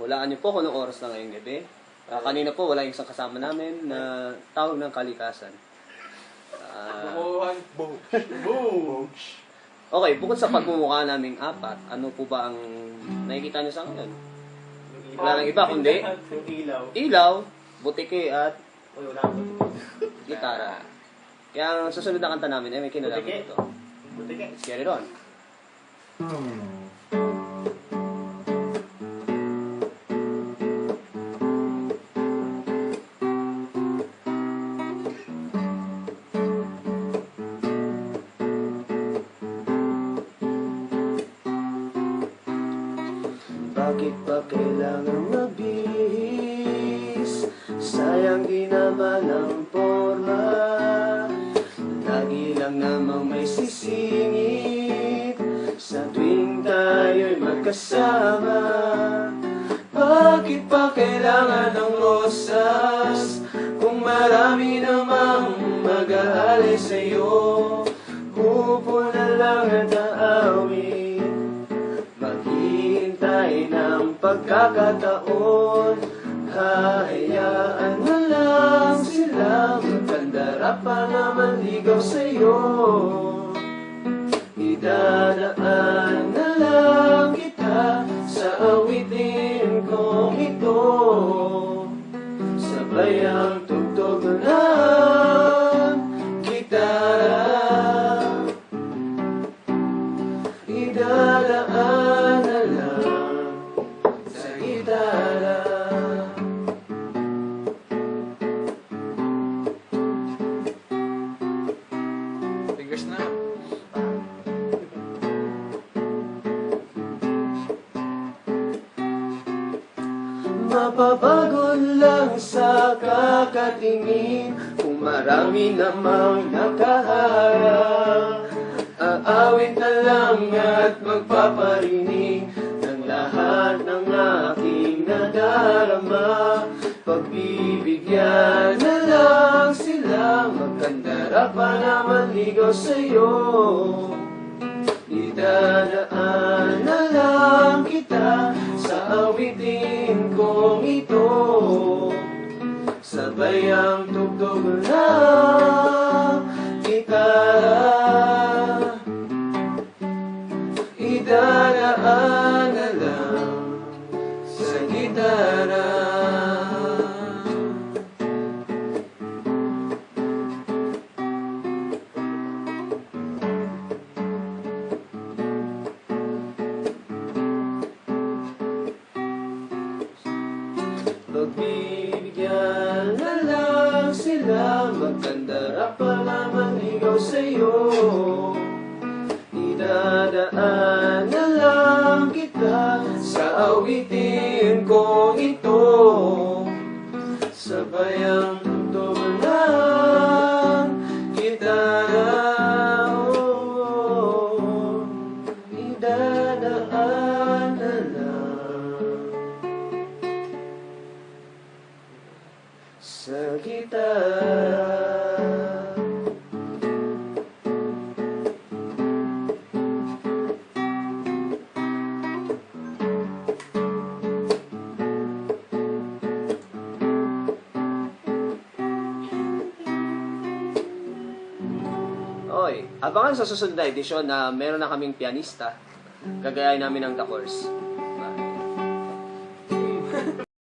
Hulaan niyo po kung anong oras na ngayong gabi. Kanina po, wala yung isang kasama namin na tawag ng kalikasan. Okay, bukod sa pagmumukha naming apat, ano po ba ang nakikita niyo sa ngayon? Wala nang iba kundi ilaw, butike at gitara. Kaya ang susunod na kanta namin ay may kinalaman ito. Let's get it on. Bakit ba kailangan mabihis? Sayang di naman ang forma. Lagi lang namang may sisingit sa tuwing tayo'y magkasama. Bakit ba kailangan ng rosas kung marami namang mag-aalay sa'yo? Upo na lang at aawit, maghihintay ng pagkakataon. Hayaan na lang sila magkandara pa naman ligaw sa'yo. Idadaan na lang kita sa awitin kong ito, sabay ang tugtog ng gitara. Idadaan na lang sa gitara. Fingers na. Mapabago lang sa kakatingin kung marami namang nakaharap. Aawit na lang at magpaparinig ng lahat ng aking nadarama. Pagbibigyan na lang sila, magkandara pa naman ligaw sa'yo. Idadaan na lang kita sa awitin kong ito, sabay ang tugtog ng gitara. Idadaan na lang sa gitara. Pagbibigyan na lang sila, magkandara pa naman ligaw sa'yo. Idadaan na lang kita sa awitin kong ito, sabay ang tugtog ng gitara. Idadaan na lang sa gitara. Oy, abangan sa susunod na edisyon na meron na kaming pianista. Gagayain namin ng The Course.